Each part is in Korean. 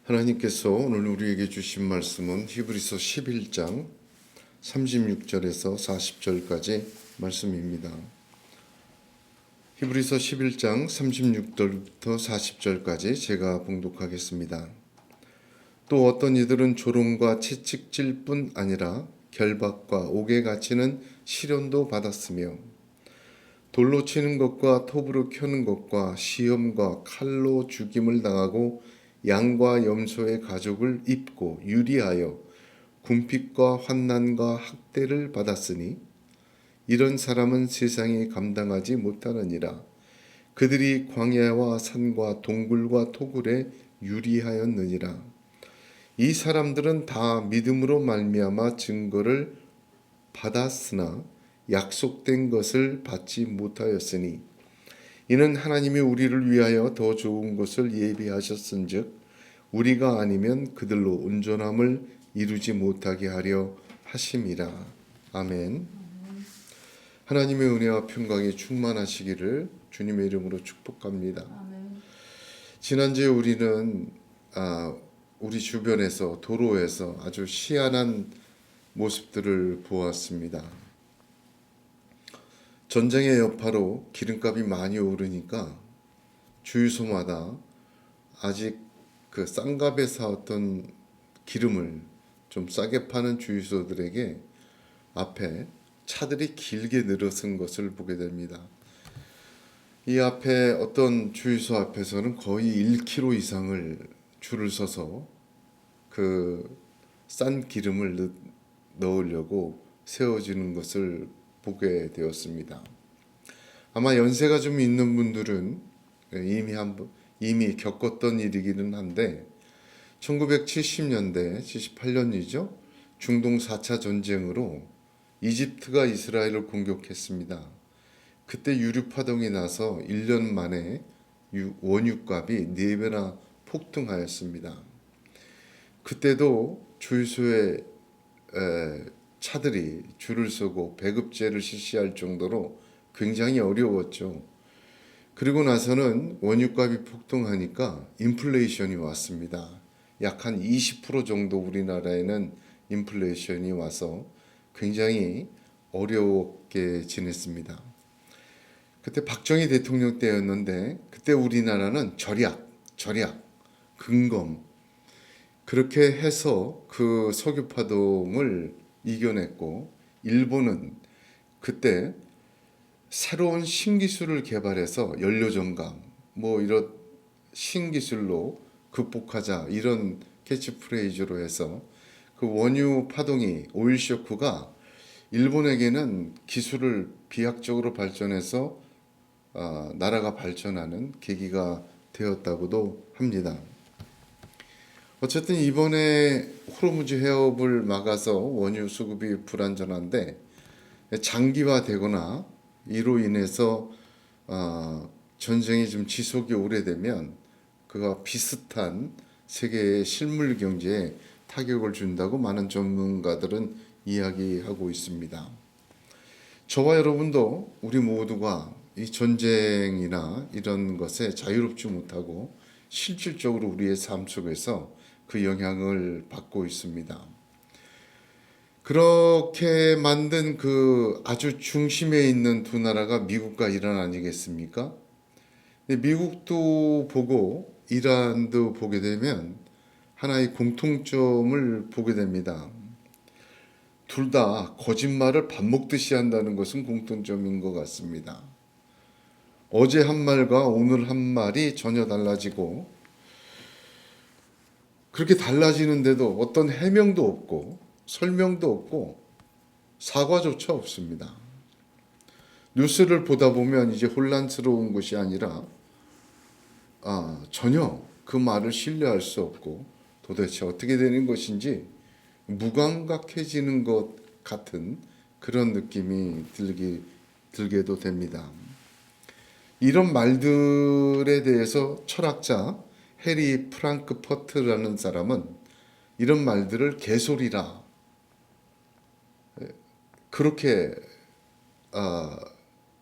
하나님께서 오늘 우리에게 주신 말씀은 히브리서 11장 36절에서 40절까지 말씀입니다. 히브리서 11장 36절부터 40절까지 제가 봉독하겠습니다. 또 어떤 이들은 조롱과 채찍질 뿐 아니라 결박과 옥에 갇히는 시련도 받았으며 돌로 치는 것과 톱으로 켜는 것과 시험과 칼로 죽임을 당하고 양과 염소의 가죽을 입고 유리하여 궁핍과 환난과 학대를 받았으니 이런 사람은 세상이 감당하지 못하느니라. 그들이 광야와 산과 동굴과 토굴에 유리하였느니라. 이 사람들은 다 믿음으로 말미암아 증거를 받았으나 약속된 것을 받지 못하였으니 이는 하나님이 우리를 위하여 더 좋은 것을 예비하셨은즉 우리가 아니면 그들로 온전함을 이루지 못하게 하려 하심이라. 아멘. 하나님의 은혜와 평강이 충만하시기를 주님의 이름으로 축복합니다. 아멘. 지난주에 우리는 우리 주변에서 도로에서 아주 희한한 모습들을 보았습니다. 전쟁의 여파로 기름값이 많이 오르니까 주유소마다 아직 그 싼 값에 사왔던 기름을 좀 싸게 파는 주유소들에게 앞에 차들이 길게 늘어선 것을 보게 됩니다. 이 앞에 어떤 주유소 앞에서는 거의 1km 이상을 줄을 서서 그 싼 기름을 넣으려고 세워지는 것을 보게 되었습니다. 아마 연세가 좀 있는 분들은 이미 겪었던 일이기는 한데 1970년대, 78년이죠. 중동 4차 전쟁으로 이집트가 이스라엘을 공격했습니다. 그때 유류파동이 나서 1년 만에 원유값이 4배나 폭등하였습니다. 그때도 주유소에 차들이 줄을 서고 배급제를 실시할 정도로 굉장히 어려웠죠. 그리고 나서는 원유값이 폭등하니까 인플레이션이 왔습니다. 약 한 20% 정도 우리나라에는 인플레이션이 와서 굉장히 어렵게 지냈습니다. 그때 박정희 대통령 때였는데 그때 우리나라는 절약, 금검 그렇게 해서 그 석유파동을 이겨냈고 일본은 그때 새로운 신기술을 개발해서 연료정감 이런 신기술로 극복하자 이런 캐치프레이즈로 해서 그 원유 파동이 오일 쇼크가 일본에게는 기술을 비약적으로 발전해서 나라가 발전하는 계기가 되었다고도 합니다. 어쨌든 이번에 호르무즈 해협을 막아서 원유 수급이 불안전한데 장기화되거나 이로 인해서 전쟁이 좀 지속이 오래되면 그와 비슷한 세계의 실물 경제에 타격을 준다고 많은 전문가들은 이야기하고 있습니다. 저와 여러분도 우리 모두가 이 전쟁이나 이런 것에 자유롭지 못하고 실질적으로 우리의 삶 속에서 그 영향을 받고 있습니다. 그렇게 만든 그 아주 중심에 있는 두 나라가 미국과 이란 아니겠습니까? 미국도 보고 이란도 보게 되면 하나의 공통점을 보게 됩니다. 둘 다 거짓말을 밥 먹듯이 한다는 것은 공통점인 것 같습니다. 어제 한 말과 오늘 한 말이 전혀 달라지고 그렇게 달라지는데도 어떤 해명도 없고 설명도 없고 사과조차 없습니다. 뉴스를 보다 보면 이제 혼란스러운 것이 아니라 전혀 그 말을 신뢰할 수 없고 도대체 어떻게 되는 것인지 무감각해지는 것 같은 그런 느낌이 들게도 됩니다. 이런 말들에 대해서 철학자 해리 프랑크퍼트라는 사람은 이런 말들을 개소리라 그렇게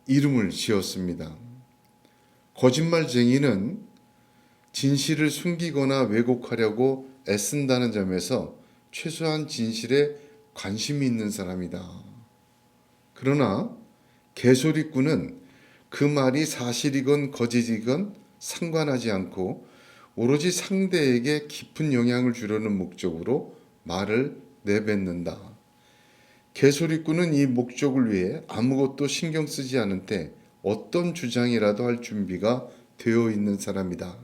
이름을 지었습니다. 거짓말쟁이는 진실을 숨기거나 왜곡하려고 애쓴다는 점에서 최소한 진실에 관심이 있는 사람이다. 그러나 개소리꾼은 그 말이 사실이건 거짓이건 상관하지 않고 오로지 상대에게 깊은 영향을 주려는 목적으로 말을 내뱉는다. 개소리꾼은 이 목적을 위해 아무것도 신경 쓰지 않은 때 어떤 주장이라도 할 준비가 되어 있는 사람이다.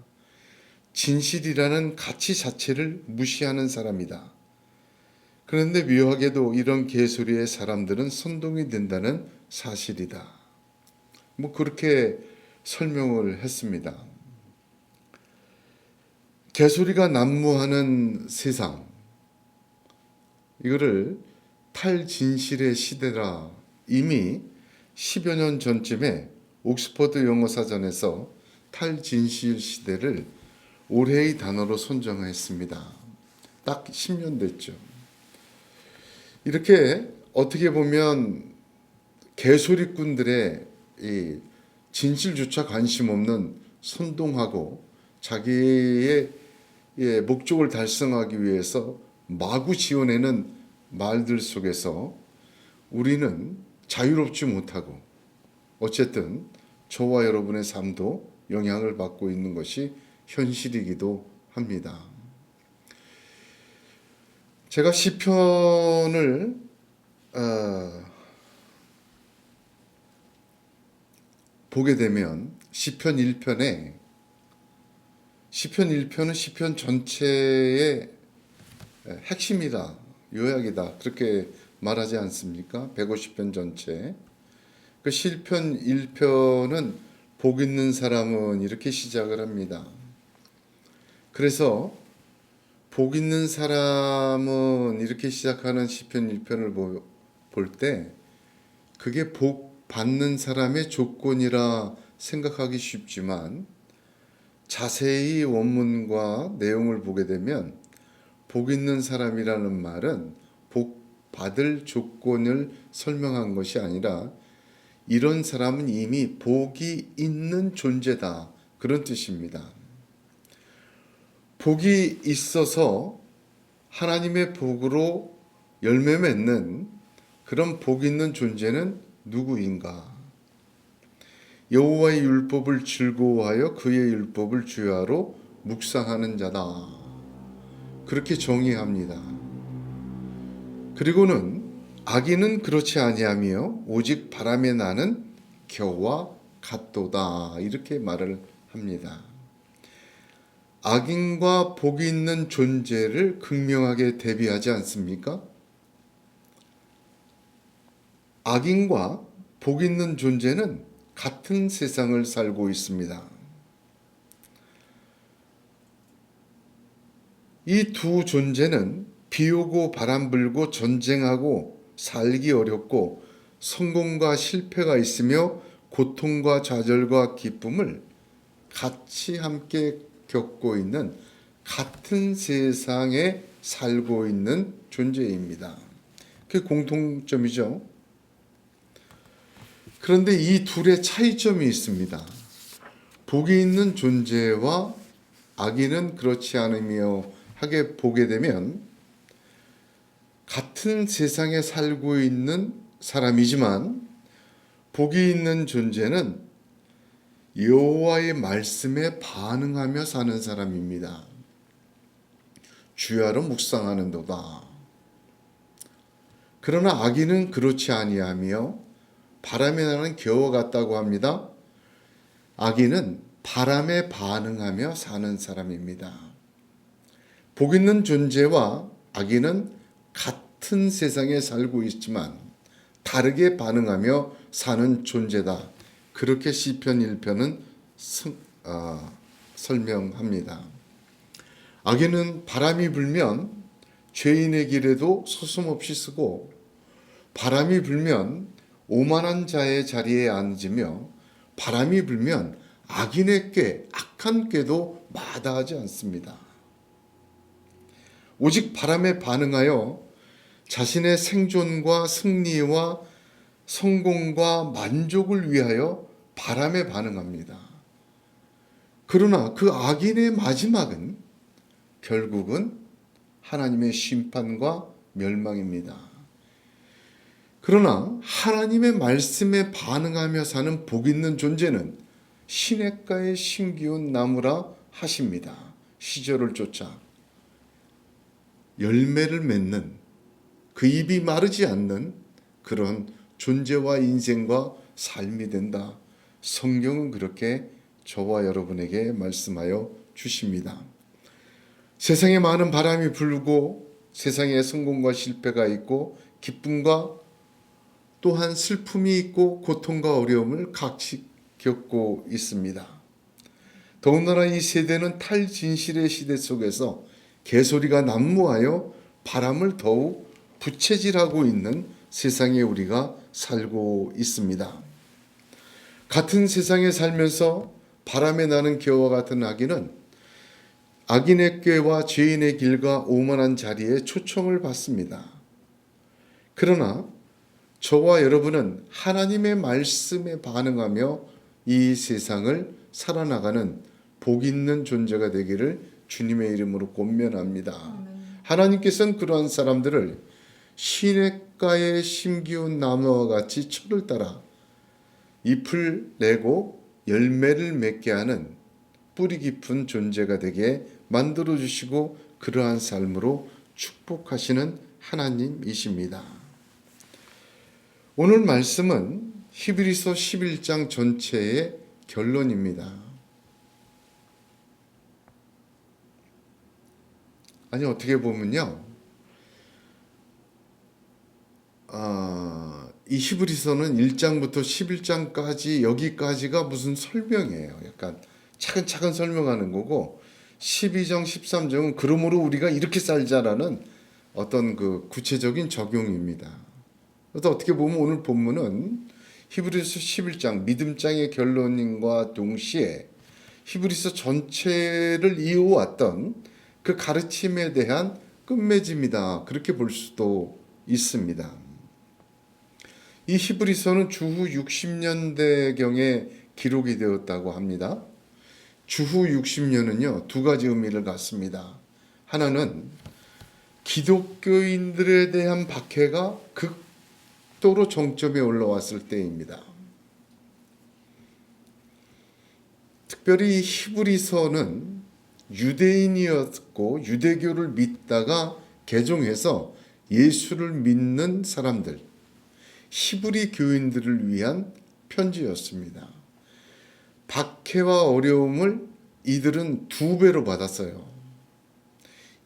진실이라는 가치 자체를 무시하는 사람이다. 그런데 묘하게도 이런 개소리의 사람들은 선동이 된다는 사실이다. 그렇게 설명을 했습니다. 개소리가 난무하는 세상, 이거를 탈진실의 시대라 이미 10여 년 전쯤에 옥스퍼드 영어사전에서 탈진실 시대를 올해의 단어로 선정했습니다. 딱 10년 됐죠. 이렇게 어떻게 보면 개소리꾼들의 이 진실조차 관심 없는 선동하고 자기의 목적을 달성하기 위해서 마구 지어내는 말들 속에서 우리는 자유롭지 못하고 어쨌든 저와 여러분의 삶도 영향을 받고 있는 것이 현실이기도 합니다. 제가 시편을 보게 되면 시편 1편은 시편 전체의 핵심이다, 요약이다, 그렇게 말하지 않습니까? 150편 전체. 그 시편 1편은 복 있는 사람은 이렇게 시작을 합니다. 그래서 복 있는 사람은 이렇게 시작하는 시편 1편을 볼 때 그게 복 받는 사람의 조건이라 생각하기 쉽지만 자세히 원문과 내용을 보게 되면 복 있는 사람이라는 말은 복 받을 조건을 설명한 것이 아니라 이런 사람은 이미 복이 있는 존재다, 그런 뜻입니다. 복이 있어서 하나님의 복으로 열매 맺는 그런 복 있는 존재는 누구인가? 여호와의 율법을 즐거워하여 그의 율법을 주야로 묵상하는 자다, 그렇게 정의합니다. 그리고는 악인은 그렇지 아니하며 오직 바람에 나는 겨와 같도다, 이렇게 말을 합니다. 악인과 복이 있는 존재를 극명하게 대비하지 않습니까? 악인과 복 있는 존재는 같은 세상을 살고 있습니다. 이 두 존재는 비 오고 바람 불고 전쟁하고 살기 어렵고 성공과 실패가 있으며 고통과 좌절과 기쁨을 같이 함께 겪고 있는 같은 세상에 살고 있는 존재입니다. 그게 공통점이죠. 그런데 이 둘의 차이점이 있습니다. 복이 있는 존재와 악인은 그렇지 않으며 하게 보게 되면 같은 세상에 살고 있는 사람이지만 복이 있는 존재는 여호와의 말씀에 반응하며 사는 사람입니다. 주야로 묵상하는도다. 그러나 악인은 그렇지 아니하며 바람에 나는 겨와 같다고 합니다. 악인은 바람에 반응하며 사는 사람입니다. 복 있는 존재와 악인은 같은 세상에 살고 있지만 다르게 반응하며 사는 존재다, 그렇게 시편 1편은 설명합니다. 악인은 바람이 불면 죄인의 길에도 서슴없이 쓰고 바람이 불면 오만한 자의 자리에 앉으며 바람이 불면 악인의 꾀, 악한 꾀도 마다하지 않습니다. 오직 바람에 반응하여 자신의 생존과 승리와 성공과 만족을 위하여 바람에 반응합니다. 그러나 그 악인의 마지막은 결국은 하나님의 심판과 멸망입니다. 그러나 하나님의 말씀에 반응하며 사는 복 있는 존재는 시냇가에 심기운 나무라 하십니다. 시절을 쫓아 열매를 맺는, 그 잎이 마르지 않는 그런 존재와 인생과 삶이 된다. 성경은 그렇게 저와 여러분에게 말씀하여 주십니다. 세상에 많은 바람이 불고 세상에 성공과 실패가 있고 기쁨과 또한 슬픔이 있고 고통과 어려움을 각시 겪고 있습니다. 더군다나 이 세대는 탈진실의 시대 속에서 개소리가 난무하여 바람을 더욱 부채질하고 있는 세상에 우리가 살고 있습니다. 같은 세상에 살면서 바람에 나는 겨와 같은 악인은 악인의 꾀와 죄인의 길과 오만한 자리에 초청을 받습니다. 그러나 저와 여러분은 하나님의 말씀에 반응하며 이 세상을 살아나가는 복 있는 존재가 되기를 주님의 이름으로 권면합니다. 하나님께서는 그러한 사람들을 시냇가에 심기운 나무와 같이 철을 따라 잎을 내고 열매를 맺게 하는 뿌리 깊은 존재가 되게 만들어 주시고 그러한 삶으로 축복하시는 하나님이십니다. 오늘 말씀은 히브리서 11장 전체의 결론입니다. 아니 어떻게 보면요, 이 히브리서는 1장부터 11장까지 여기까지가 무슨 설명이에요. 약간 차근차근 설명하는 거고 12장 13장은 그러므로 우리가 이렇게 살자라는 어떤 그 구체적인 적용입니다. 그래서 어떻게 보면 오늘 본문은 히브리서 11장 믿음장의 결론과 동시에 히브리서 전체를 이어왔던 그 가르침에 대한 끝맺음이다, 그렇게 볼 수도 있습니다. 이 히브리서는 주후 60년대경에 기록이 되었다고 합니다. 주후 60년은요 두 가지 의미를 갖습니다. 하나는 기독교인들에 대한 박해가 극도로 정점에 올라왔을 때입니다. 특별히 히브리서는 유대인이었고 유대교를 믿다가 개종해서 예수를 믿는 사람들, 히브리 교인들을 위한 편지였습니다. 박해와 어려움을 이들은 2배로 받았어요.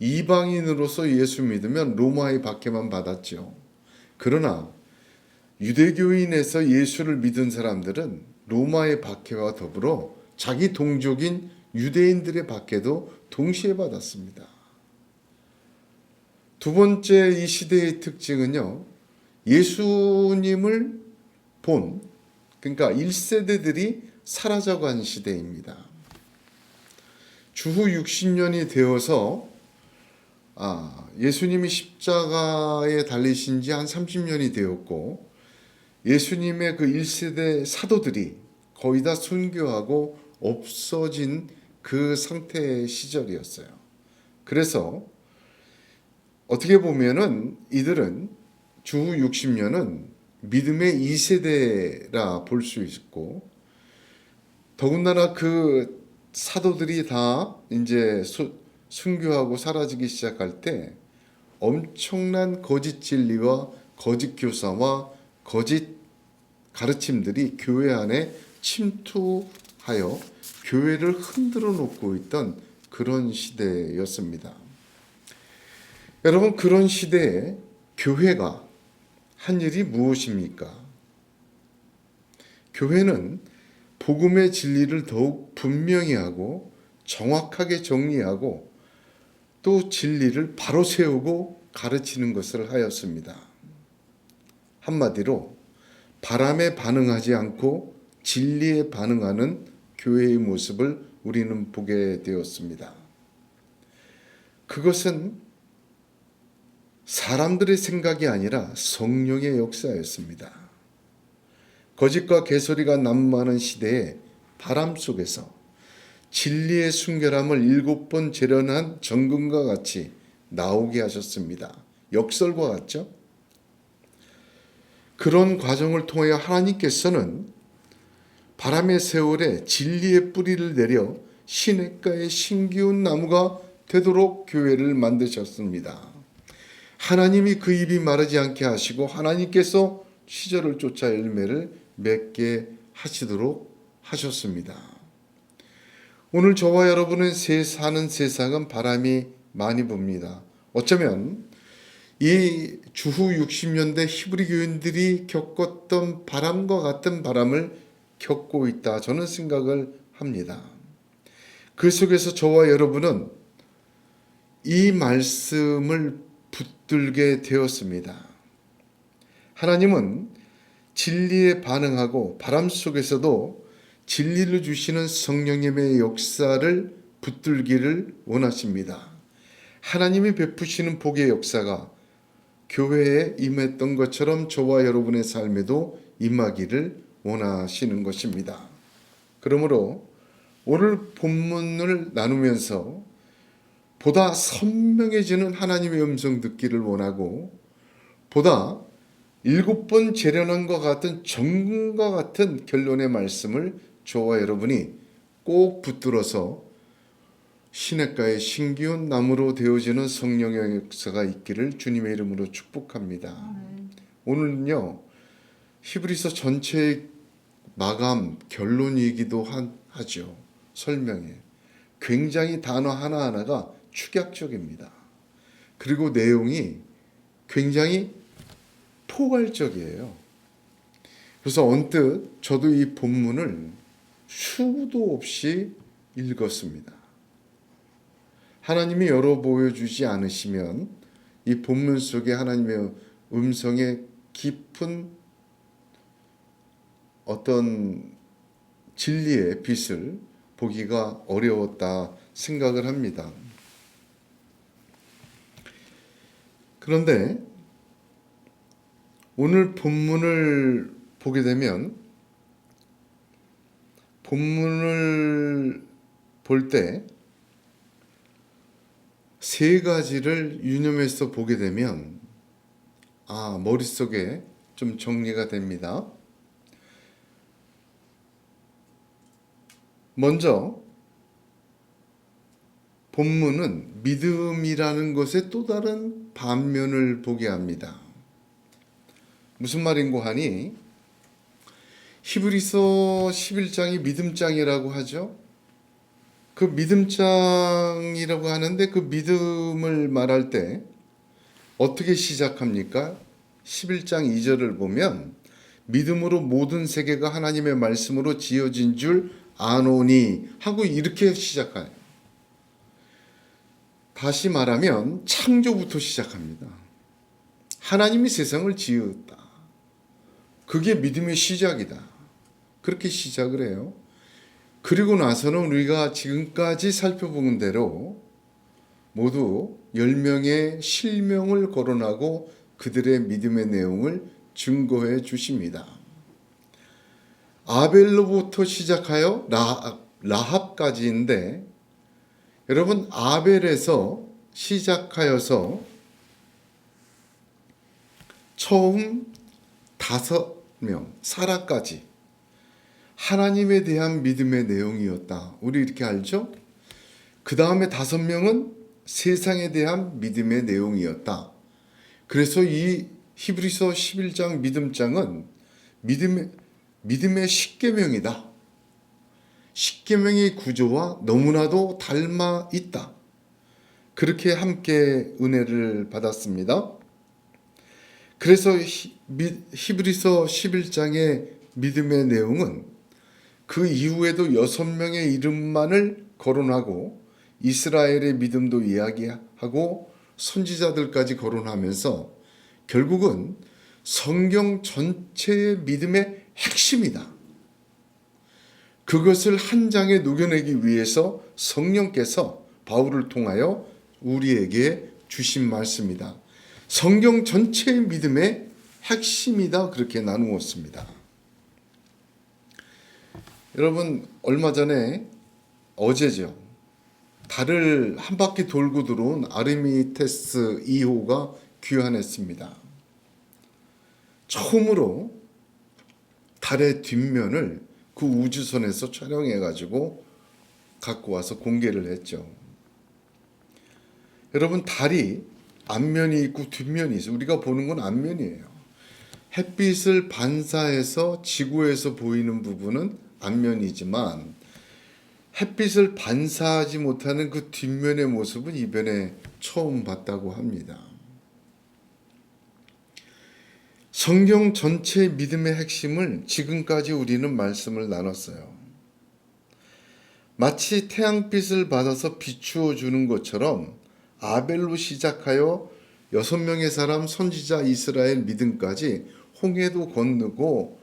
이방인으로서 예수 믿으면 로마의 박해만 받았죠. 그러나 유대교인에서 예수를 믿은 사람들은 로마의 박해와 더불어 자기 동족인 유대인들의 박해도 동시에 받았습니다. 두 번째 이 시대의 특징은요, 예수님을 본, 그러니까 1세대들이 사라져간 시대입니다. 주후 60년이 되어서 예수님이 십자가에 달리신 지 한 30년이 되었고 예수님의 그 1세대 사도들이 거의 다 순교하고 없어진 그 상태의 시절이었어요. 그래서 어떻게 보면은 이들은 주후 60년은 믿음의 2세대라 볼 수 있고, 더군다나 그 사도들이 다 이제 순교하고 사라지기 시작할 때 엄청난 거짓 진리와 거짓 교사와 거짓 가르침들이 교회 안에 침투하여 교회를 흔들어 놓고 있던 그런 시대였습니다. 여러분, 그런 시대에 교회가 한 일이 무엇입니까? 교회는 복음의 진리를 더욱 분명히 하고 정확하게 정리하고 또 진리를 바로 세우고 가르치는 것을 하였습니다. 한마디로 바람에 반응하지 않고 진리에 반응하는 교회의 모습을 우리는 보게 되었습니다. 그것은 사람들의 생각이 아니라 성령의 역사였습니다. 거짓과 개소리가 난무하는 시대에 바람 속에서 진리의 순결함을 7번 재련한 정금과 같이 나오게 하셨습니다. 역설과 같죠? 그런 과정을 통하여 하나님께서는 바람의 세월에 진리의 뿌리를 내려 시냇가의 신기운 나무가 되도록 교회를 만드셨습니다. 하나님이 그 입이 마르지 않게 하시고 하나님께서 시절을 쫓아 열매를 맺게 하시도록 하셨습니다. 오늘 저와 여러분은 사는 세상은 바람이 많이 붑니다. 어쩌면 이 주후 60년대 히브리 교인들이 겪었던 바람과 같은 바람을 겪고 있다, 저는 생각을 합니다. 그 속에서 저와 여러분은 이 말씀을 붙들게 되었습니다. 하나님은 진리에 반응하고 바람 속에서도 진리를 주시는 성령님의 역사를 붙들기를 원하십니다. 하나님이 베푸시는 복의 역사가 교회에 임했던 것처럼 저와 여러분의 삶에도 임하기를 원하시는 것입니다. 그러므로 오늘 본문을 나누면서 보다 선명해지는 하나님의 음성 듣기를 원하고 보다 7번 재련한 것 같은 정금과 같은 결론의 말씀을 저와 여러분이 꼭 붙들어서 시냇가의 신기운 나무로 되어지는 성령의 역사가 있기를 주님의 이름으로 축복합니다. 오늘은요, 히브리서 전체의 마감 결론이기도 하죠. 설명에 굉장히 단어 하나하나가 축약적입니다. 그리고 내용이 굉장히 포괄적이에요. 그래서 언뜻 저도 이 본문을 수도 없이 읽었습니다. 하나님이 열어 보여주지 않으시면 이 본문 속에 하나님의 음성의 깊은 어떤 진리의 빛을 보기가 어려웠다 생각을 합니다. 그런데 오늘 본문을 보게 되면 본문을 볼 때 세 가지를 유념해서 보게 되면 머릿속에 좀 정리가 됩니다. 먼저 본문은 믿음이라는 것의 또 다른 반면을 보게 합니다. 무슨 말인고 하니 히브리서 11장이 믿음장이라고 하죠. 그 믿음장이라고 하는데 그 믿음을 말할 때 어떻게 시작합니까? 11장 2절을 보면 믿음으로 모든 세계가 하나님의 말씀으로 지어진 줄 아노니 하고 이렇게 시작해요. 다시 말하면 창조부터 시작합니다. 하나님이 세상을 지었다. 그게 믿음의 시작이다. 그렇게 시작을 해요. 그리고 나서는 우리가 지금까지 살펴본 대로 모두 10명의 실명을 거론하고 그들의 믿음의 내용을 증거해 주십니다. 아벨로부터 시작하여 라합까지인데 여러분, 아벨에서 시작하여서 처음 5명 사라까지 하나님에 대한 믿음의 내용이었다. 우리 이렇게 알죠? 그 다음에 5명은 세상에 대한 믿음의 내용이었다. 그래서 이 히브리서 11장 믿음장은 믿음의 십계명이다. 십계명의 구조와 너무나도 닮아 있다. 그렇게 함께 은혜를 받았습니다. 그래서 히브리서 11장의 믿음의 내용은 그 이후에도 6명의 이름만을 거론하고 이스라엘의 믿음도 이야기하고 선지자들까지 거론하면서 결국은 성경 전체의 믿음의 핵심이다. 그것을 한 장에 녹여내기 위해서 성령께서 바울을 통하여 우리에게 주신 말씀이다. 성경 전체의 믿음의 핵심이다. 그렇게 나누었습니다. 여러분, 얼마 전에 어제죠. 달을 한 바퀴 돌고 들어온 아르미테스 2호가 귀환했습니다. 처음으로 달의 뒷면을 그 우주선에서 촬영해가지고 갖고 와서 공개를 했죠. 여러분, 달이 앞면이 있고 뒷면이 있어요. 우리가 보는 건 앞면이에요. 햇빛을 반사해서 지구에서 보이는 부분은 앞면이지만 햇빛을 반사하지 못하는 그 뒷면의 모습은 이번에 처음 봤다고 합니다. 성경 전체 믿음의 핵심을 지금까지 우리는 말씀을 나눴어요. 마치 태양빛을 받아서 비추어 주는 것처럼 아벨로 시작하여 6명의 사람 선지자 이스라엘 믿음까지 홍해도 건너고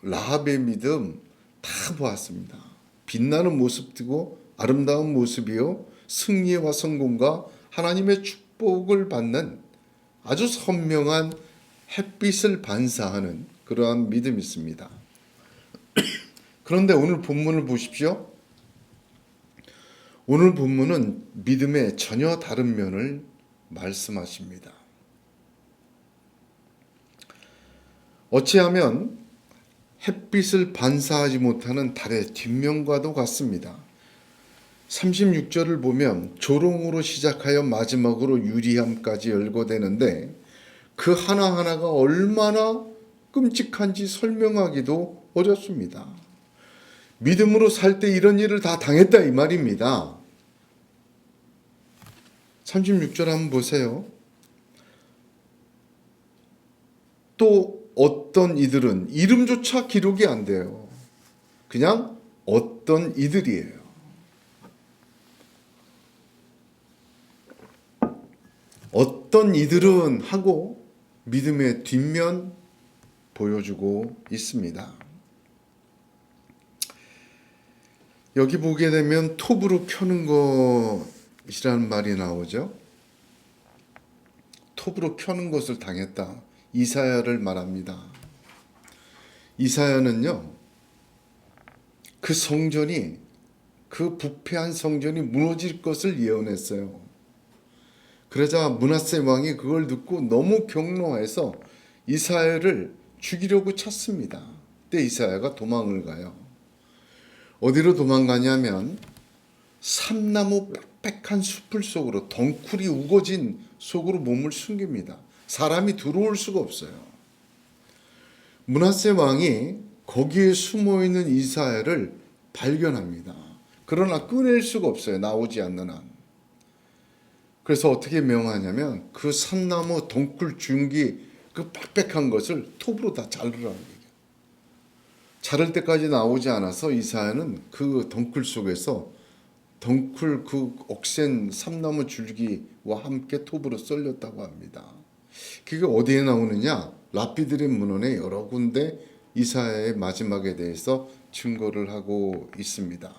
라합의 믿음 다 보았습니다. 빛나는 모습이고 아름다운 모습이요, 승리와 성공과 하나님의 축복을 받는 아주 선명한 햇빛을 반사하는 그러한 믿음이 있습니다. 그런데 오늘 본문을 보십시오. 오늘 본문은 믿음의 전혀 다른 면을 말씀하십니다. 어찌하면 햇빛을 반사하지 못하는 달의 뒷면과도 같습니다. 36절을 보면 조롱으로 시작하여 마지막으로 유리함까지 열거되는데 그 하나하나가 얼마나 끔찍한지 설명하기도 어렵습니다. 믿음으로 살 때 이런 일을 다 당했다 이 말입니다. 36절 한번 보세요. 또 어떤 이들은 이름조차 기록이 안 돼요. 그냥 어떤 이들이에요. 어떤 이들은 하고 믿음의 뒷면 보여주고 있습니다. 여기 보게 되면 톱으로 켜는 것이라는 말이 나오죠. 톱으로 켜는 것을 당했다. 이사야를 말합니다. 이사야는요, 그 성전이, 그 부패한 성전이 무너질 것을 예언했어요. 그러자 므낫세 왕이 그걸 듣고 너무 경노해서 이사야를 죽이려고 쳤습니다. 그때 이사야가 도망을 가요. 어디로 도망가냐면 삼나무 빽빽한 숲을 속으로, 덩쿨이 우거진 속으로 몸을 숨깁니다. 사람이 들어올 수가 없어요. 므낫세 왕이 거기에 숨어있는 이사야를 발견합니다. 그러나 꺼낼 수가 없어요. 나오지 않는 한. 그래서 어떻게 명하냐면 그 산나무 덩쿨 줄기 그 빽빽한 것을 톱으로 다 자르라는 거예요. 자를 때까지 나오지 않아서 이사야는 그 덩쿨 속에서 덩쿨 그 억센 삼나무 줄기와 함께 톱으로 썰렸다고 합니다. 그게 어디에 나오느냐? 랍비들의 문헌에 여러 군데 이사야의 마지막에 대해서 증거를 하고 있습니다.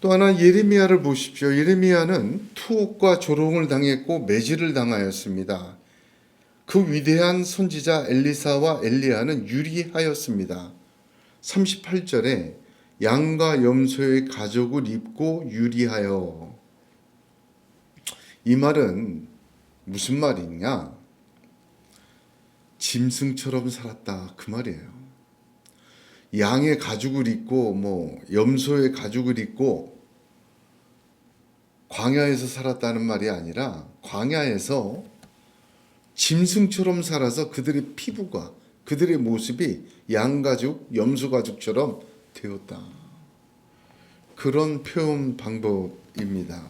또 하나 예레미야를 보십시오. 예레미야는 투옥과 조롱을 당했고 매질을 당하였습니다. 그 위대한 선지자 엘리사와 엘리야는 유리하였습니다. 38절에 양과 염소의 가죽을 입고 유리하여. 이 말은 무슨 말이냐? 짐승처럼 살았다 그 말이에요. 양의 가죽을 입고 염소의 가죽을 입고 광야에서 살았다는 말이 아니라 광야에서 짐승처럼 살아서 그들의 피부가, 그들의 모습이 양가죽, 염소가죽처럼 되었다. 그런 표현 방법입니다.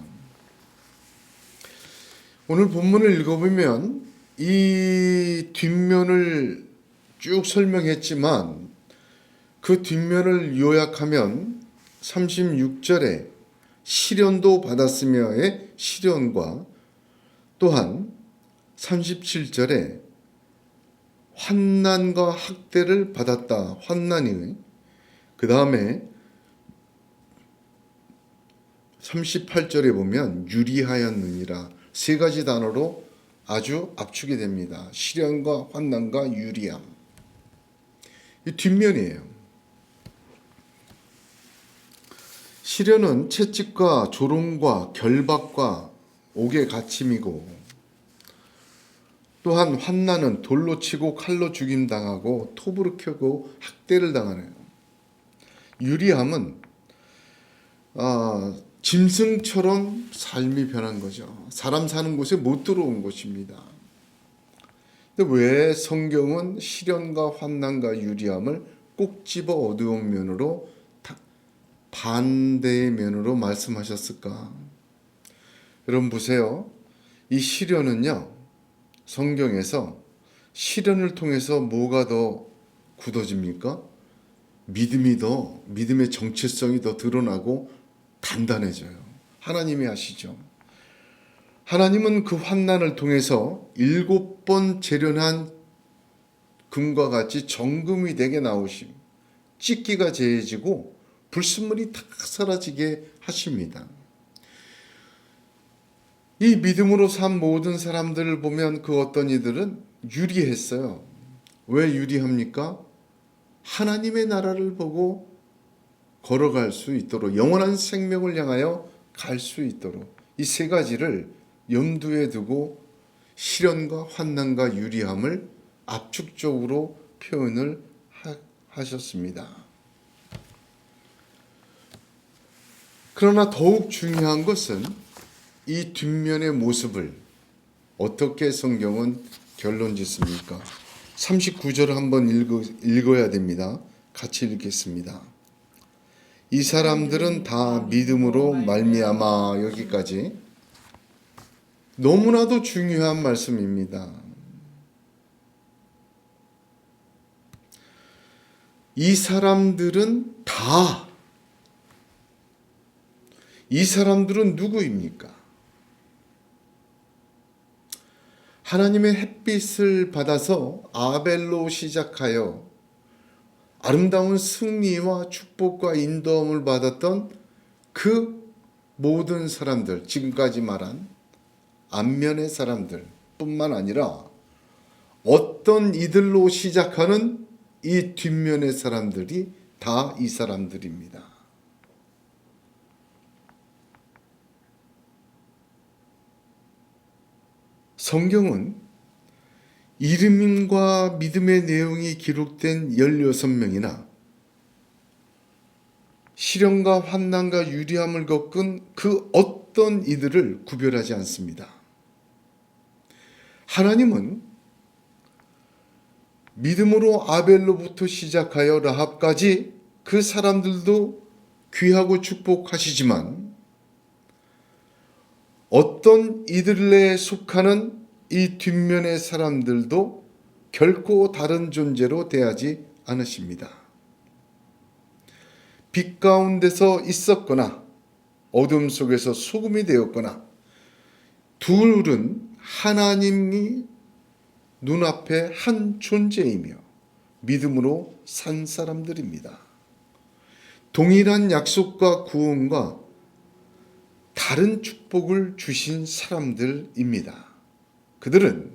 오늘 본문을 읽어보면 이 뒷면을 쭉 설명했지만 그 뒷면을 요약하면 36절에 시련도 받았으며의 시련과 또한 37절에 환난과 학대를 받았다. 환난이. 그 다음에 38절에 보면 유리하였느니라. 세 가지 단어로 아주 압축이 됩니다. 시련과 환난과 유리함. 이 뒷면이에요. 시련은 채찍과 조롱과 결박과 옥의 갇힘이고, 또한 환난은 돌로 치고 칼로 죽임당하고 톱으로 켜고 학대를 당하네요. 유리함은 짐승처럼 삶이 변한 거죠. 사람 사는 곳에 못 들어온 것입니다. 근데 왜 성경은 시련과 환난과 유리함을 꼭 집어 어두운 면으로, 반대의 면으로 말씀하셨을까? 여러분 보세요. 이 시련은요, 성경에서 시련을 통해서 뭐가 더 굳어집니까? 믿음의 정체성이 더 드러나고 단단해져요. 하나님이 하시죠. 하나님은 그 환난을 통해서 7번 재련한 금과 같이 정금이 되게 나오심, 찢기가 제해지고 불순물이 다 사라지게 하십니다. 이 믿음으로 산 모든 사람들을 보면 그 어떤 이들은 유리했어요. 왜 유리합니까? 하나님의 나라를 보고 걸어갈 수 있도록, 영원한 생명을 향하여 갈 수 있도록 이 세 가지를 염두에 두고 시련과 환난과 유리함을 압축적으로 표현을 하셨습니다. 그러나 더욱 중요한 것은 이 뒷면의 모습을 어떻게 성경은 결론 짓습니까? 39절을 한번 읽어야 됩니다. 같이 읽겠습니다. 이 사람들은 다 믿음으로 말미암아. 여기까지 너무나도 중요한 말씀입니다. 이 사람들은 누구입니까? 하나님의 햇빛을 받아서 아벨로 시작하여 아름다운 승리와 축복과 인도함을 받았던 그 모든 사람들, 지금까지 말한 앞면의 사람들 뿐만 아니라 어떤 이들로 시작하는 이 뒷면의 사람들이 다 이 사람들입니다. 성경은 이름과 믿음의 내용이 기록된 16명이나 시련과 환난과 유리함을 겪은 그 어떤 이들을 구별하지 않습니다. 하나님은 믿음으로 아벨로부터 시작하여 라합까지 그 사람들도 귀하고 축복하시지만 어떤 이들에 속하는 이 뒷면의 사람들도 결코 다른 존재로 대하지 않으십니다. 빛 가운데서 있었거나 어둠 속에서 소금이 되었거나 둘은 하나님이 눈앞에 한 존재이며 믿음으로 산 사람들입니다. 동일한 약속과 구원과 다른 축복을 주신 사람들입니다. 그들은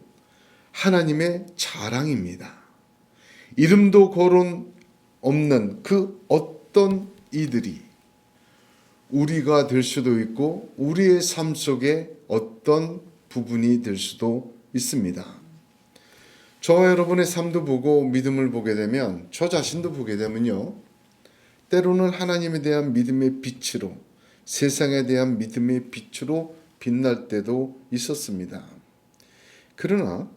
하나님의 자랑입니다. 이름도 거론 없는 그 어떤 이들이 우리가 될 수도 있고 우리의 삶 속에 어떤 부분이 될 수도 있습니다. 저와 여러분의 삶도 보고 믿음을 보게 되면, 저 자신도 보게 되면요, 때로는 하나님에 대한 믿음의 빛으로, 세상에 대한 믿음의 빛으로 빛날 때도 있었습니다. 그러나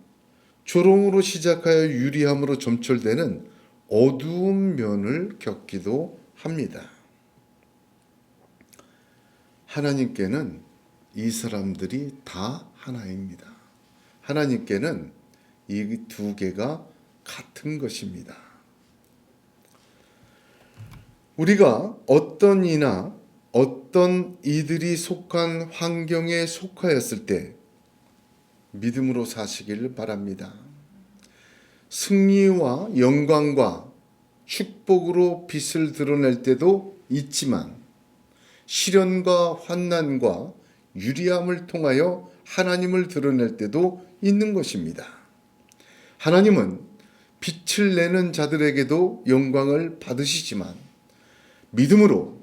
조롱으로 시작하여 유리함으로 점철되는 어두운 면을 겪기도 합니다. 하나님께는 이 사람들이 다 하나입니다. 하나님께는 이 두 개가 같은 것입니다. 우리가 어떤 이나 어떤 이들이 속한 환경에 속하였을 때 믿음으로 사시기를 바랍니다. 승리와 영광과 축복으로 빛을 드러낼 때도 있지만 시련과 환난과 유리함을 통하여 하나님을 드러낼 때도 있는 것입니다. 하나님은 빛을 내는 자들에게도 영광을 받으시지만 믿음으로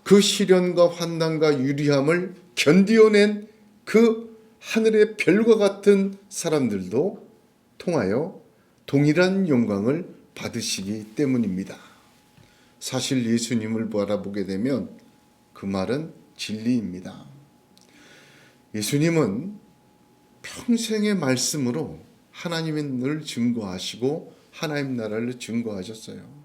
그 시련과 환난과 유리함을 견디어낸 그 하늘의 별과 같은 사람들도 통하여 동일한 영광을 받으시기 때문입니다. 사실 예수님을 바라보게 되면 그 말은 진리입니다. 예수님은 평생의 말씀으로 하나님을 증거하시고 하나님 나라를 증거하셨어요.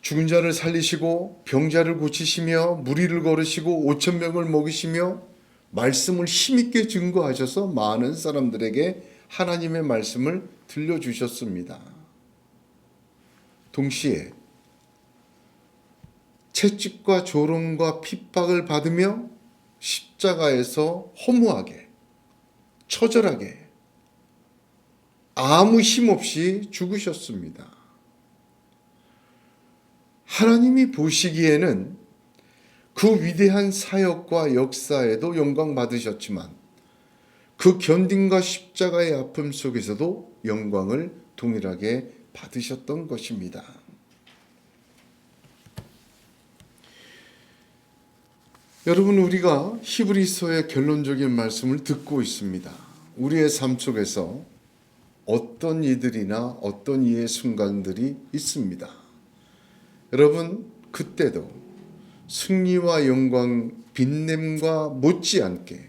죽은 자를 살리시고 병자를 고치시며 무리를 걸으시고 5,000명을 먹이시며 말씀을 힘있게 증거하셔서 많은 사람들에게 하나님의 말씀을 들려주셨습니다. 동시에 채찍과 조롱과 핍박을 받으며 십자가에서 허무하게 처절하게 아무 힘 없이 죽으셨습니다. 하나님이 보시기에는 그 위대한 사역과 역사에도 영광 받으셨지만 그 견딘과 십자가의 아픔 속에서도 영광을 동일하게 받으셨던 것입니다. 여러분, 우리가 히브리서의 결론적인 말씀을 듣고 있습니다. 우리의 삶 속에서 어떤 이들이나 어떤 이의 순간들이 있습니다. 여러분, 그때도 승리와 영광, 빛냄과 못지않게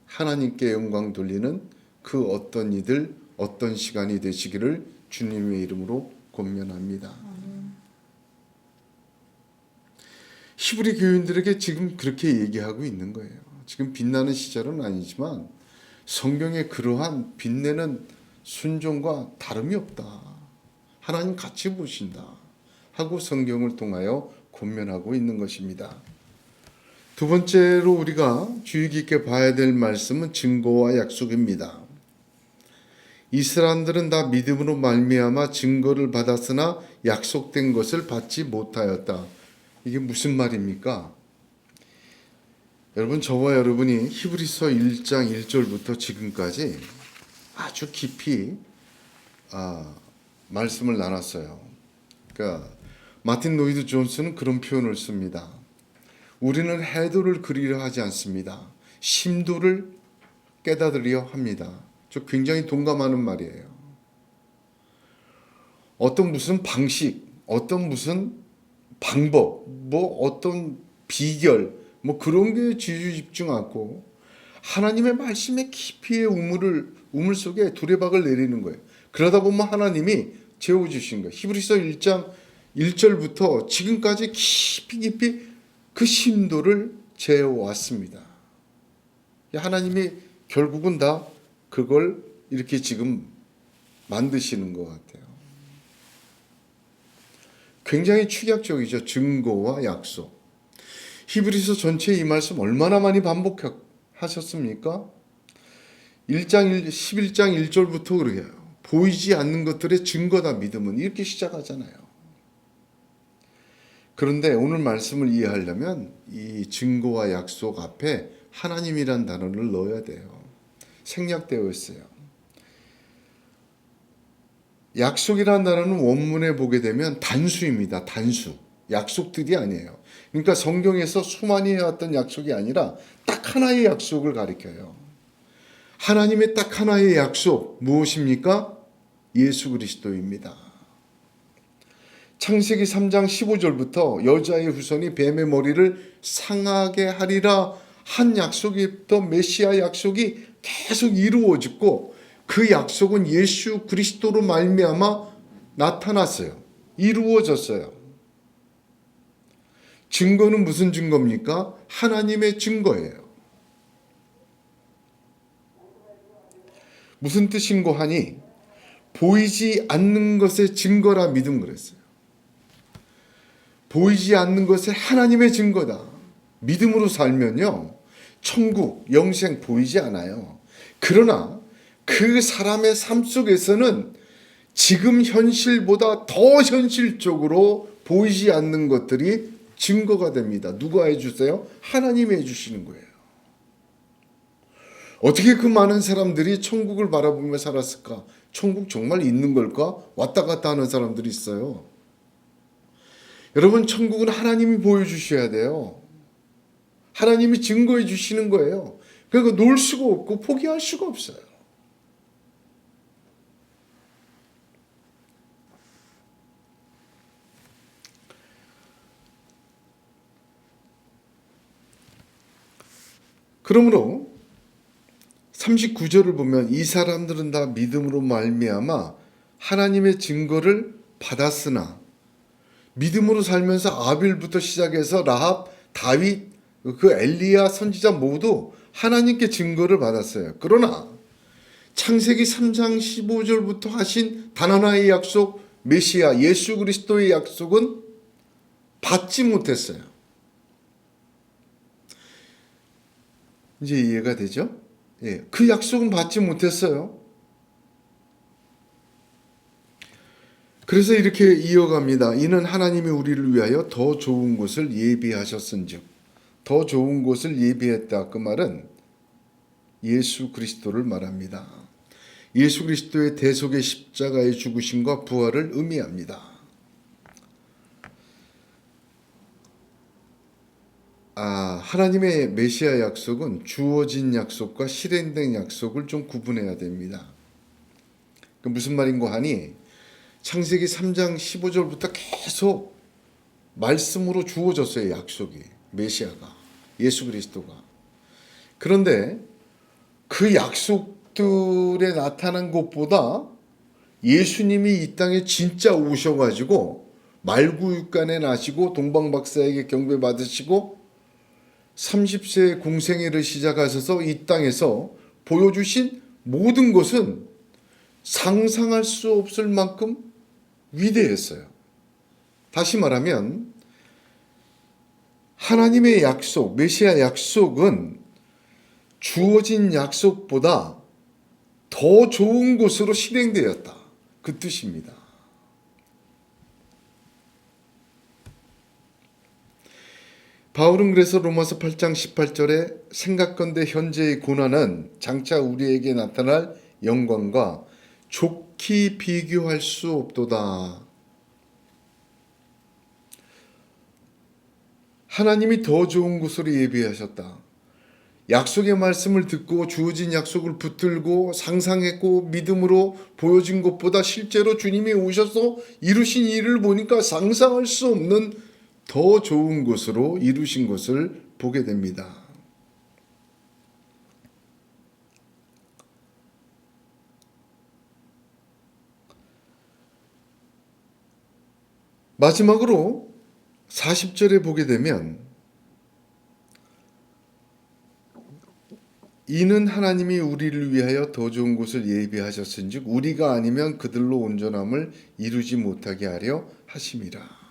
하나님께 영광 돌리는 그 어떤 이들, 어떤 시간이 되시기를 주님의 이름으로 권면합니다. 히브리 교인들에게 지금 그렇게 얘기하고 있는 거예요. 지금 빛나는 시절은 아니지만 성경의 그러한 빛내는 순종과 다름이 없다. 하나님 같이 보신다. 하고 성경을 통하여 권면하고 있는 것입니다. 두 번째로 우리가 주의 깊게 봐야 될 말씀은 증거와 약속입니다. 이 사람들은 다 믿음으로 말미암아 증거를 받았으나 약속된 것을 받지 못하였다. 이게 무슨 말입니까? 여러분, 저와 여러분이 히브리서 1장 1절부터 지금까지 아주 깊이 말씀을 나눴어요. 그러니까 마틴 로이드 존스는 그런 표현을 씁니다. 우리는 해도를 그리려 하지 않습니다. 심도를 깨닫으려 합니다. 저 굉장히 동감하는 말이에요. 어떤 무슨 방식, 어떤 무슨 방법, 어떤 비결, 그런 게 집중 않고 하나님의 말씀의 깊이의 우물 속에 두레박을 내리는 거예요. 그러다 보면 하나님이 재워주신 거예요. 히브리서 1장 1절부터 지금까지 깊이 그 심도를 재워왔습니다. 하나님이 결국은 다 그걸 이렇게 지금 만드시는 것 같아요. 굉장히 축약적이죠. 증거와 약속. 히브리서 전체 이 말씀 얼마나 많이 반복하셨습니까? 11장 1절부터 그래요. 보이지 않는 것들의 증거다 믿음은, 이렇게 시작하잖아요. 그런데 오늘 말씀을 이해하려면 이 증거와 약속 앞에 하나님이란 단어를 넣어야 돼요. 생략되어 있어요. 약속이라는 단어는 원문에 보게 되면 단수입니다. 단수. 약속들이 아니에요. 그러니까 성경에서 수많이 해왔던 약속이 아니라 딱 하나의 약속을 가리켜요. 하나님의 딱 하나의 약속, 무엇입니까? 예수 그리스도입니다. 창세기 3장 15절부터 여자의 후손이 뱀의 머리를 상하게 하리라 한 약속부터 메시아 약속이 계속 이루어졌고, 그 약속은 예수 그리스도로 말미암아 나타났어요. 이루어졌어요. 증거는 무슨 증거입니까? 하나님의 증거예요. 무슨 뜻인고 하니 보이지 않는 것의 증거라 믿음 그랬어요. 보이지 않는 것의 하나님의 증거다. 믿음으로 살면요, 천국, 영생 보이지 않아요. 그러나 그 사람의 삶 속에서는 지금 현실보다 더 현실적으로 보이지 않는 것들이 증거가 됩니다. 누가 해주세요? 하나님이 해주시는 거예요. 어떻게 그 많은 사람들이 천국을 바라보며 살았을까? 천국 정말 있는 걸까? 왔다 갔다 하는 사람들이 있어요. 여러분, 천국은 하나님이 보여주셔야 돼요. 하나님이 증거해 주시는 거예요. 그러니까 놓을 수가 없고 포기할 수가 없어요. 그러므로 39절을 보면 이 사람들은 다 믿음으로 말미암아 하나님의 증거를 받았으나, 믿음으로 살면서 아벨부터 시작해서 라합, 다윗, 그 엘리야 선지자 모두 하나님께 증거를 받았어요. 그러나 창세기 3장 15절부터 하신 단 하나의 약속, 메시아 예수 그리스도의 약속은 받지 못했어요. 이제 이해가 되죠? 예, 그 약속은 받지 못했어요. 그래서 이렇게 이어갑니다. 이는 하나님이 우리를 위하여 더 좋은 곳을 예비하셨은즉. 더 좋은 곳을 예비했다. 그 말은 예수 그리스도를 말합니다. 예수 그리스도의 대속의 십자가의 죽으심과 부활을 의미합니다. 하나님의 메시아 약속은 주어진 약속과 실행된 약속을 좀 구분해야 됩니다. 그 무슨 말인고 하니, 창세기 3장 15절부터 계속 말씀으로 주어졌어요. 약속이. 메시아가, 예수 그리스도가. 그런데 그 약속들에 나타난 것보다 예수님이 이 땅에 진짜 오셔가지고 말구육간에 나시고 동방박사에게 경배받으시고 30세의 공생애를 시작하셔서 이 땅에서 보여주신 모든 것은 상상할 수 없을 만큼 위대했어요. 다시 말하면 하나님의 약속, 메시아 약속은 주어진 약속보다 더 좋은 것으로 실행되었다. 그 뜻입니다. 바울은 그래서 로마서 8장 18절에 생각건대 현재의 고난은 장차 우리에게 나타날 영광과 좋게 비교할 수 없도다. 하나님이 더 좋은 곳으로 예비하셨다. 약속의 말씀을 듣고 주어진 약속을 붙들고 상상했고 믿음으로 보여진 것보다 실제로 주님이 오셔서 이루신 일을 보니까 상상할 수 없는 더 좋은 곳으로 이루신 것을 보게 됩니다. 마지막으로 40절에 보게 되면 이는 하나님이 우리를 위하여 더 좋은 곳을 예비하셨은즉 우리가 아니면 그들로 온전함을 이루지 못하게 하려 하심이라.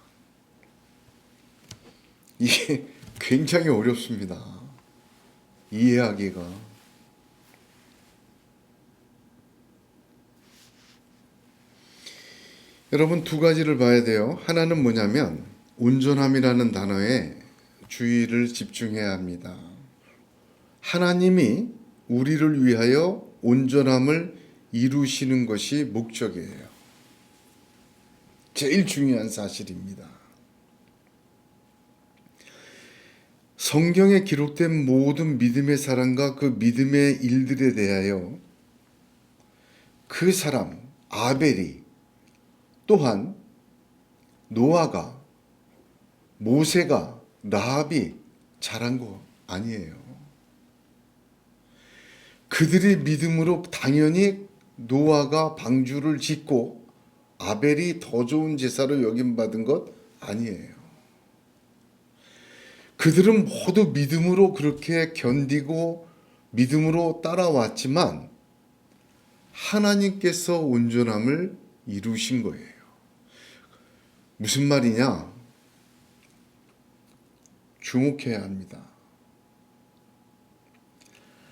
이게 굉장히 어렵습니다. 이해하기가. 여러분, 두 가지를 봐야 돼요. 하나는 뭐냐면 온전함이라는 단어에 주의를 집중해야 합니다. 하나님이 우리를 위하여 온전함을 이루시는 것이 목적이에요. 제일 중요한 사실입니다. 성경에 기록된 모든 믿음의 사람과 그 믿음의 일들에 대하여 그 사람 아벨이, 또한 노아가, 모세가, 라합이 잘한 거 아니에요. 그들의 믿음으로 당연히 노아가 방주를 짓고 아벨이 더 좋은 제사로 여김받은 것 아니에요. 그들은 모두 믿음으로 그렇게 견디고 믿음으로 따라왔지만 하나님께서 온전함을 이루신 거예요. 무슨 말이냐? 주목해야 합니다.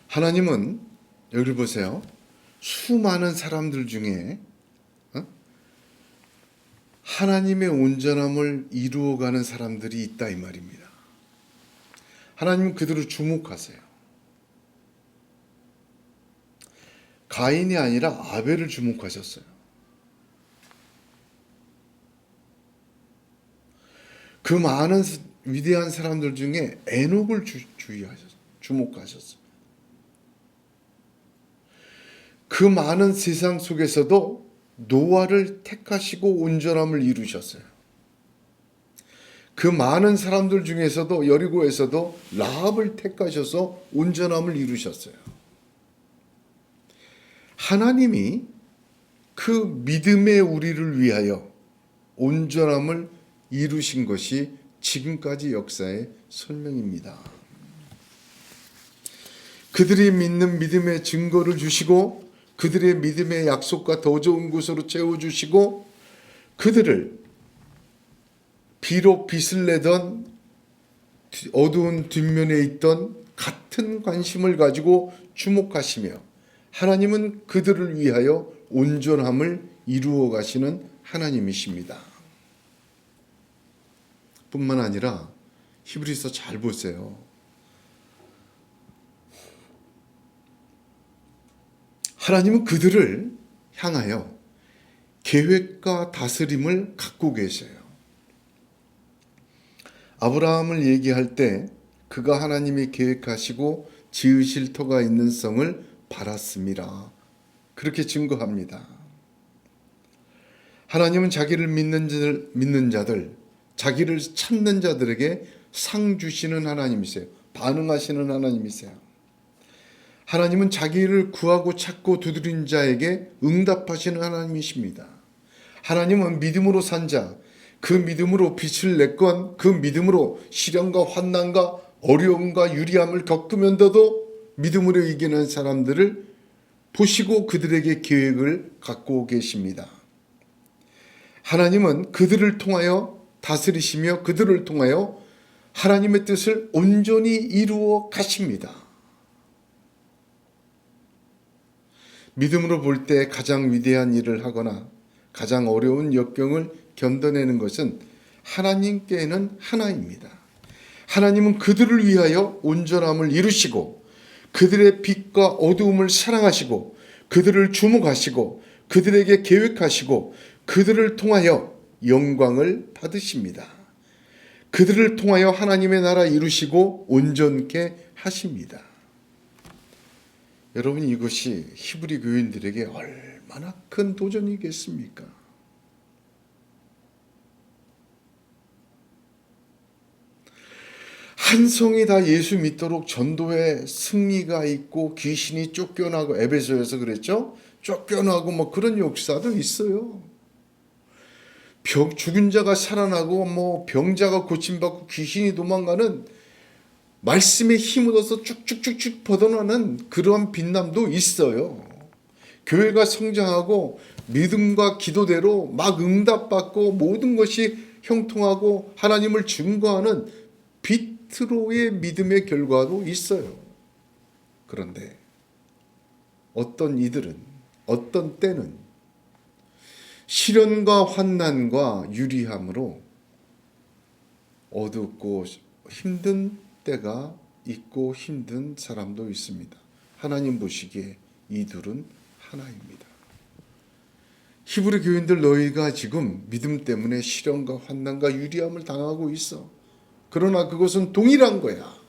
하나님은 여기 보세요. 수많은 사람들 중에 하나님의 온전함을 이루어가는 사람들이 있다 이 말입니다. 하나님은 그들을 주목하세요. 가인이 아니라 아벨을 주목하셨어요. 그 많은 위대한 사람들 중에 에녹을 주목하셨어요. 그 많은 세상 속에서도 노아를 택하시고 온전함을 이루셨어요. 그 많은 사람들 중에서도 여리고에서도 라합을 택하셔서 온전함을 이루셨어요. 하나님이 그 믿음의 우리를 위하여 온전함을 이루신 것이 지금까지 역사의 설명입니다. 그들이 믿는 믿음의 증거를 주시고 그들의 믿음의 약속과 더 좋은 곳으로 채워주시고 그들을 비록 빛을 내던 어두운 뒷면에 있던 같은 관심을 가지고 주목하시며 하나님은 그들을 위하여 온전함을 이루어 가시는 하나님이십니다. 뿐만 아니라 히브리서 잘 보세요. 하나님은 그들을 향하여 계획과 다스림을 갖고 계셔요. 아브라함을 얘기할 때 그가 하나님이 계획하시고 지으실 터가 있는 성을 바랐음이라 그렇게 증거합니다. 하나님은 자기를 믿는 자들, 자기를 찾는 자들에게 상 주시는 하나님이세요. 반응하시는 하나님이세요. 하나님은 자기를 구하고 찾고 두드린 자에게 응답하시는 하나님이십니다. 하나님은 믿음으로 산 자, 그 믿음으로 빛을 냈건 그 믿음으로 시련과 환난과 어려움과 유리함을 겪으면서도 믿음으로 이기는 사람들을 보시고 그들에게 계획을 갖고 계십니다. 하나님은 그들을 통하여 다스리시며 그들을 통하여 하나님의 뜻을 온전히 이루어 가십니다. 믿음으로 볼 때 가장 위대한 일을 하거나 가장 어려운 역경을 견뎌내는 것은 하나님께는 하나입니다. 하나님은 그들을 위하여 온전함을 이루시고 그들의 빛과 어두움을 사랑하시고 그들을 주목하시고 그들에게 계획하시고 그들을 통하여 영광을 받으십니다. 그들을 통하여 하나님의 나라 이루시고 온전케 하십니다. 여러분, 이것이 히브리 교인들에게 얼마나 큰 도전이겠습니까? 한 성이 다 예수 믿도록 전도에 승리가 있고 귀신이 쫓겨나고, 에베소에서 그랬죠? 쫓겨나고 뭐 그런 역사도 있어요. 죽은 자가 살아나고 병자가 고침받고 귀신이 도망가는 말씀의 힘을 얻어서 쭉쭉쭉쭉 뻗어나는 그런 빛남도 있어요. 교회가 성장하고 믿음과 기도대로 막 응답받고 모든 것이 형통하고 하나님을 증거하는 빛으로의 믿음의 결과도 있어요. 그런데 어떤 이들은 어떤 때는 시련과 환난과 유리함으로 어둡고 힘든 때가 있고 힘든 사람도 있습니다. 하나님 보시기에 이들은 하나입니다. 히브리 교인들, 너희가 지금 믿음 때문에 시련과 환난과 유리함을 당하고 있어. 그러나 그것은 동일한 거야.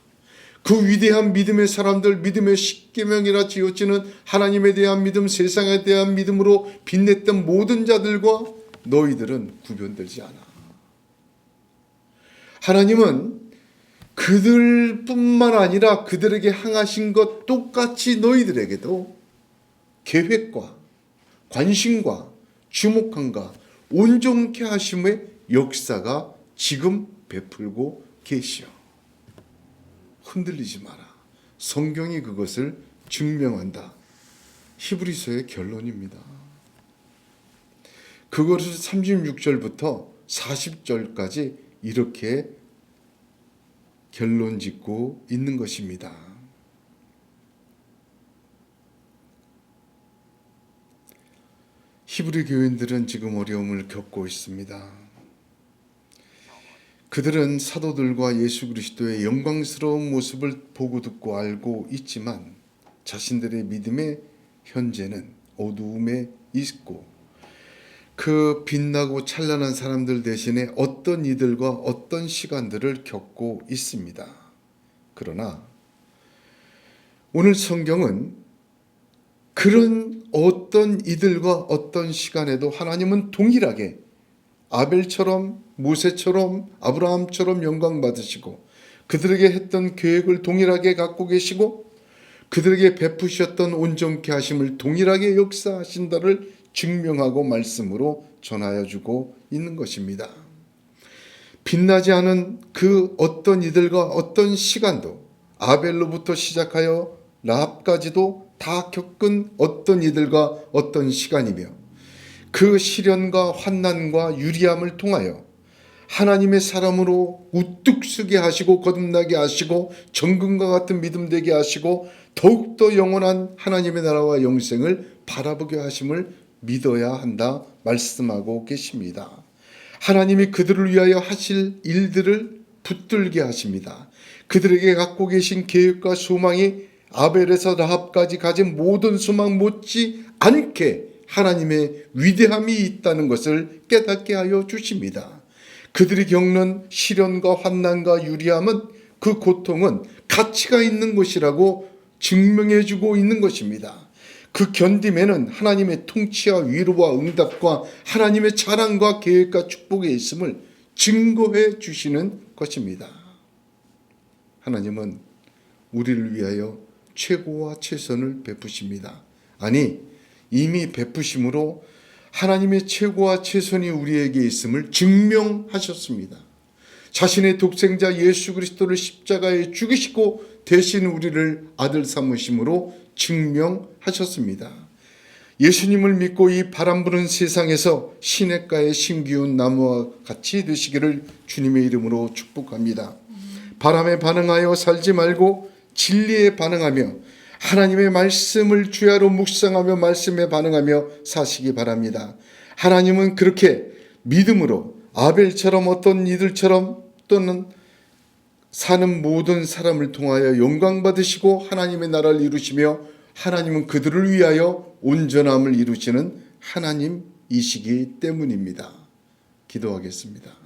그 위대한 믿음의 사람들, 믿음의 십계명이라 지어지는 하나님에 대한 믿음, 세상에 대한 믿음으로 빛냈던 모든 자들과 너희들은 구별되지 않아. 하나님은 그들뿐만 아니라 그들에게 향하신 것 똑같이 너희들에게도 계획과 관심과 주목함과 온전케 하심의 역사가 지금 베풀고 계시오. 흔들리지 마라. 성경이 그것을 증명한다. 히브리서의 결론입니다. 그것을 36절부터 40절까지 이렇게 결론 짓고 있는 것입니다. 히브리 교인들은 지금 어려움을 겪고 있습니다. 그들은 사도들과 예수 그리스도의 영광스러운 모습을 보고 듣고 알고 있지만 자신들의 믿음의 현재는 어두움에 있고 그 빛나고 찬란한 사람들 대신에 어떤 이들과 어떤 시간들을 겪고 있습니다. 그러나 오늘 성경은 그런 어떤 이들과 어떤 시간에도 하나님은 동일하게 아벨처럼, 모세처럼, 아브라함처럼 영광 받으시고 그들에게 했던 계획을 동일하게 갖고 계시고 그들에게 베푸셨던 온전케 하심을 동일하게 역사하신다를 증명하고 말씀으로 전하여 주고 있는 것입니다. 빛나지 않은 그 어떤 이들과 어떤 시간도 아벨로부터 시작하여 라합까지도 다 겪은 어떤 이들과 어떤 시간이며 그 시련과 환난과 유리함을 통하여 하나님의 사람으로 우뚝 서게 하시고 거듭나게 하시고 정금과 같은 믿음 되게 하시고 더욱더 영원한 하나님의 나라와 영생을 바라보게 하심을 믿어야 한다 말씀하고 계십니다. 하나님이 그들을 위하여 하실 일들을 붙들게 하십니다. 그들에게 갖고 계신 계획과 소망이 아벨에서 라합까지 가진 모든 소망 못지 않게 하나님의 위대함이 있다는 것을 깨닫게 하여 주십니다. 그들이 겪는 시련과 환난과 유리함은 그 고통은 가치가 있는 것이라고 증명해 주고 있는 것입니다. 그 견딤에는 하나님의 통치와 위로와 응답과 하나님의 자랑과 계획과 축복에 있음을 증거해 주시는 것입니다. 하나님은 우리를 위하여 최고와 최선을 베푸십니다. 아니 이미 베푸심으로 하나님의 최고와 최선이 우리에게 있음을 증명하셨습니다. 자신의 독생자 예수 그리스도를 십자가에 죽이시고 대신 우리를 아들 삼으심으로 증명하셨습니다. 예수님을 믿고 이 바람 부는 세상에서 시냇가의 심기운 나무와 같이 되시기를 주님의 이름으로 축복합니다. 바람에 반응하여 살지 말고 진리에 반응하며 하나님의 말씀을 주야로 묵상하며 말씀에 반응하며 사시기 바랍니다. 하나님은 그렇게 믿음으로 아벨처럼 어떤 이들처럼 또는 사는 모든 사람을 통하여 영광 받으시고 하나님의 나라를 이루시며 하나님은 그들을 위하여 온전함을 이루시는 하나님이시기 때문입니다. 기도하겠습니다.